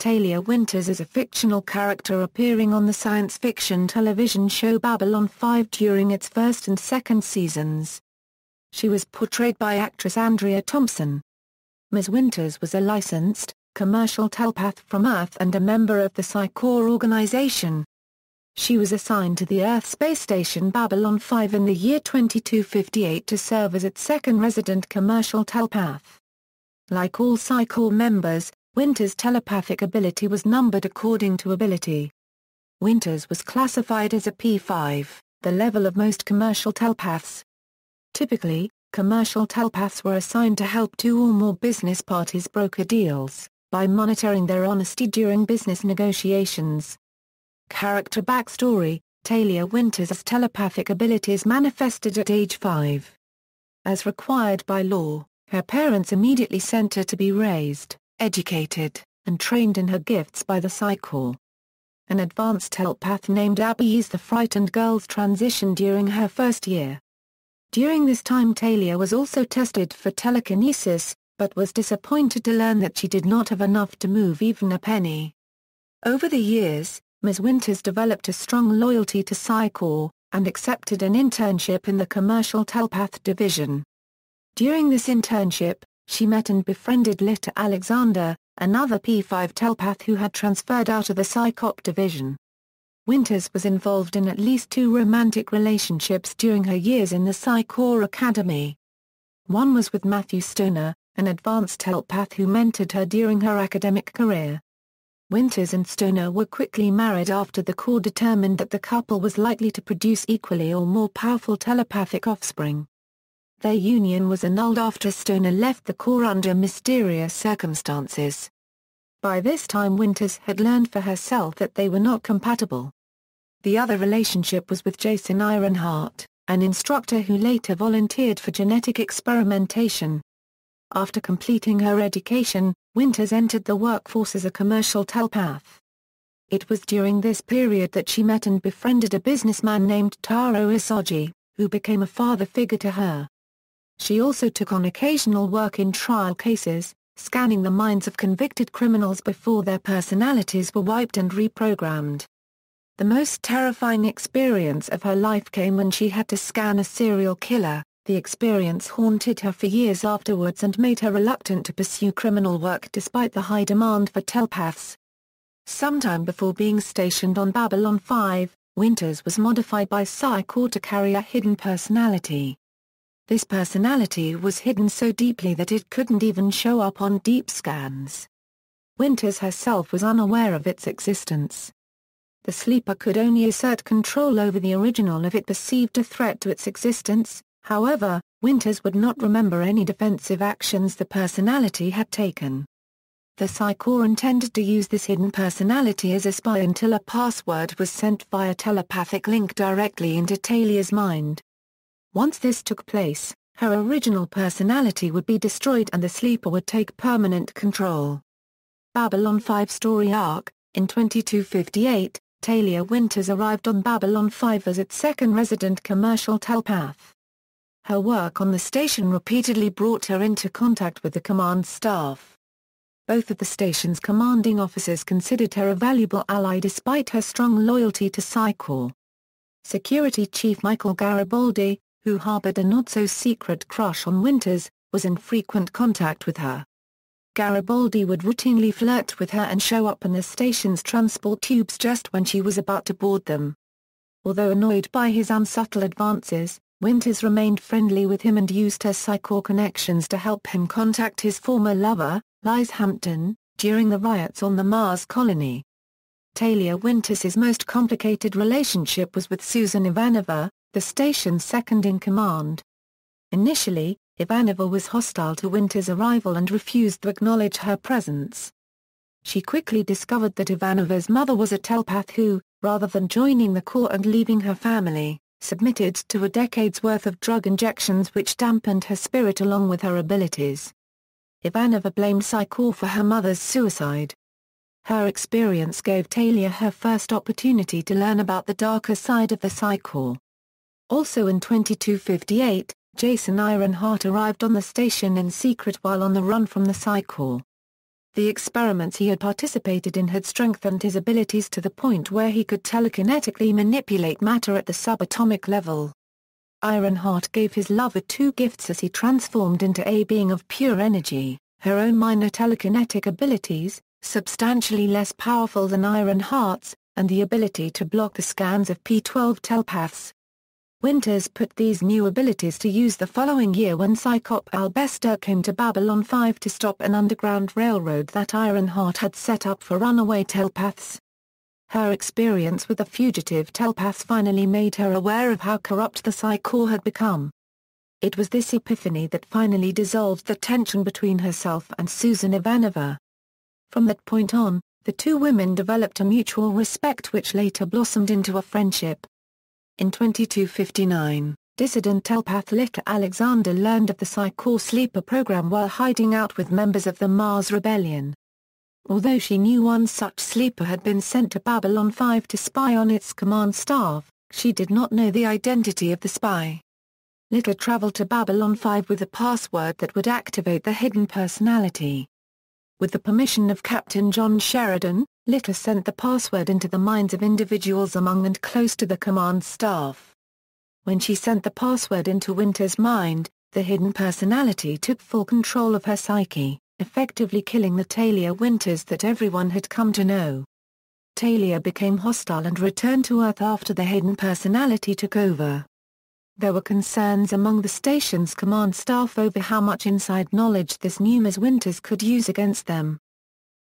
Talia Winters is a fictional character appearing on the science fiction television show Babylon 5 during its first and second seasons. She was portrayed by actress Andrea Thompson. Ms. Winters was a licensed, commercial telepath from Earth and a member of the Psi Corps organization. She was assigned to the Earth space station Babylon 5 in the year 2258 to serve as its second resident commercial telepath. Like all Psi Corps members, Winters' telepathic ability was numbered according to ability. Winters was classified as a P5, the level of most commercial telepaths. Typically, commercial telepaths were assigned to help two or more business parties broker deals, by monitoring their honesty during business negotiations. Character backstory: Talia Winters' telepathic abilities manifested at age 5. As required by law, her parents immediately sent her to be raised, educated, and trained in her gifts by the Psi Corps. An advanced telepath named Abby eased the frightened girl's transition during her first year. During this time Talia was also tested for telekinesis, but was disappointed to learn that she did not have enough to move even a penny. Over the years, Ms. Winters developed a strong loyalty to Psi Corps, and accepted an internship in the commercial telepath division. During this internship, she met and befriended Litta Alexander, another P5 telepath who had transferred out of the Psi Corps division. Winters was involved in at least 2 romantic relationships during her years in the Psi Corps Academy. One was with Matthew Stoner, an advanced telepath who mentored her during her academic career. Winters and Stoner were quickly married after the Corps determined that the couple was likely to produce equally or more powerful telepathic offspring. Their union was annulled after Stoner left the Corps under mysterious circumstances. By this time Winters had learned for herself that they were not compatible. The other relationship was with Jason Ironheart, an instructor who later volunteered for genetic experimentation. After completing her education, Winters entered the workforce as a commercial telepath. It was during this period that she met and befriended a businessman named Taro Isoji, who became a father figure to her. She also took on occasional work in trial cases, scanning the minds of convicted criminals before their personalities were wiped and reprogrammed. The most terrifying experience of her life came when she had to scan a serial killer. The experience haunted her for years afterwards and made her reluctant to pursue criminal work despite the high demand for telepaths. Sometime before being stationed on Babylon 5, Winters was modified by Psi Corps to carry a hidden personality. This personality was hidden so deeply that it couldn't even show up on deep scans. Winters herself was unaware of its existence. The sleeper could only assert control over the original if it perceived a threat to its existence. However, Winters would not remember any defensive actions the personality had taken. The Psi Corps intended to use this hidden personality as a spy until a password was sent via telepathic link directly into Talia's mind. Once this took place, her original personality would be destroyed and the sleeper would take permanent control. Babylon 5 Story Arc: In 2258, Talia Winters arrived on Babylon 5 as its second resident commercial telepath. Her work on the station repeatedly brought her into contact with the command staff. Both of the station's commanding officers considered her a valuable ally despite her strong loyalty to Psi Corps. Security Chief Michael Garibaldi, who harbored a not-so-secret crush on Winters, was in frequent contact with her. Garibaldi would routinely flirt with her and show up in the station's transport tubes just when she was about to board them. Although annoyed by his unsubtle advances, Winters remained friendly with him and used her Psi Corps connections to help him contact his former lover, Liz Hampton, during the riots on the Mars colony. Talia Winters' most complicated relationship was with Susan Ivanova, the station's second-in-command. Initially, Ivanova was hostile to Winters' arrival and refused to acknowledge her presence. She quickly discovered that Ivanova's mother was a telepath who, rather than joining the Corps and leaving her family, submitted to a decade's worth of drug injections which dampened her spirit along with her abilities. Ivanova blamed Psi Corps for her mother's suicide. Her experience gave Talia her first opportunity to learn about the darker side of the Psi Corps. Also in 2258, Jason Ironheart arrived on the station in secret while on the run from the Psi Corps. The experiments he had participated in had strengthened his abilities to the point where he could telekinetically manipulate matter at the subatomic level. Ironheart gave his lover two gifts as he transformed into a being of pure energy: her own minor telekinetic abilities, substantially less powerful than Ironheart's, and the ability to block the scans of P-12 telepaths. Winters put these new abilities to use the following year when Psychop Albester came to Babylon 5 to stop an underground railroad that Ironheart had set up for runaway telepaths. Her experience with the fugitive telepaths finally made her aware of how corrupt the Psi Corps had become. It was this epiphany that finally dissolved the tension between herself and Susan Ivanova. From that point on, the two women developed a mutual respect which later blossomed into a friendship. In 2259, dissident telepath Lita Alexander learned of the Psi Corps sleeper program while hiding out with members of the Mars Rebellion. Although she knew one such sleeper had been sent to Babylon 5 to spy on its command staff, she did not know the identity of the spy. Lita traveled to Babylon 5 with a password that would activate the hidden personality. With the permission of Captain John Sheridan, Lita sent the password into the minds of individuals among and close to the command staff. When she sent the password into Winter's mind, the hidden personality took full control of her psyche, effectively killing the Talia Winters that everyone had come to know. Talia became hostile and returned to Earth after the hidden personality took over. There were concerns among the station's command staff over how much inside knowledge this new Ms. Winters could use against them.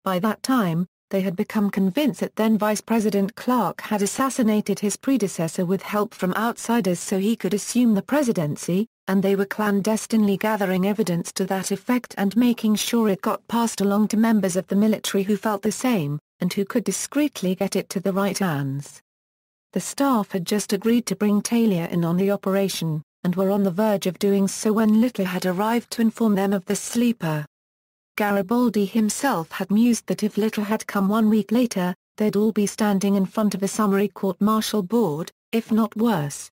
By that time, they had become convinced that then Vice President Clark had assassinated his predecessor with help from outsiders so he could assume the presidency, and they were clandestinely gathering evidence to that effect and making sure it got passed along to members of the military who felt the same, and who could discreetly get it to the right hands. The staff had just agreed to bring Talia in on the operation, and were on the verge of doing so when Littler had arrived to inform them of the sleeper. Garibaldi himself had mused that if Littler had come 1 week later, they'd all be standing in front of a summary court-martial board, if not worse.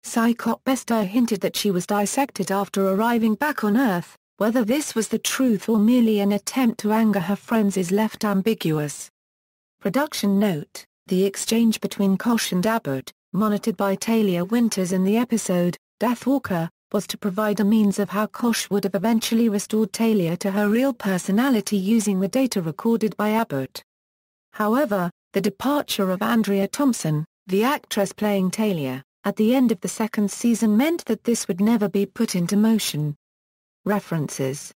Psychop Bester hinted that she was dissected after arriving back on Earth. Whether this was the truth or merely an attempt to anger her friends is left ambiguous. Production note: the exchange between Kosh and Abbott, monitored by Talia Winters in the episode, Deathwalker, was to provide a means of how Kosh would have eventually restored Talia to her real personality using the data recorded by Abbott. However, the departure of Andrea Thompson, the actress playing Talia, at the end of the second season meant that this would never be put into motion. References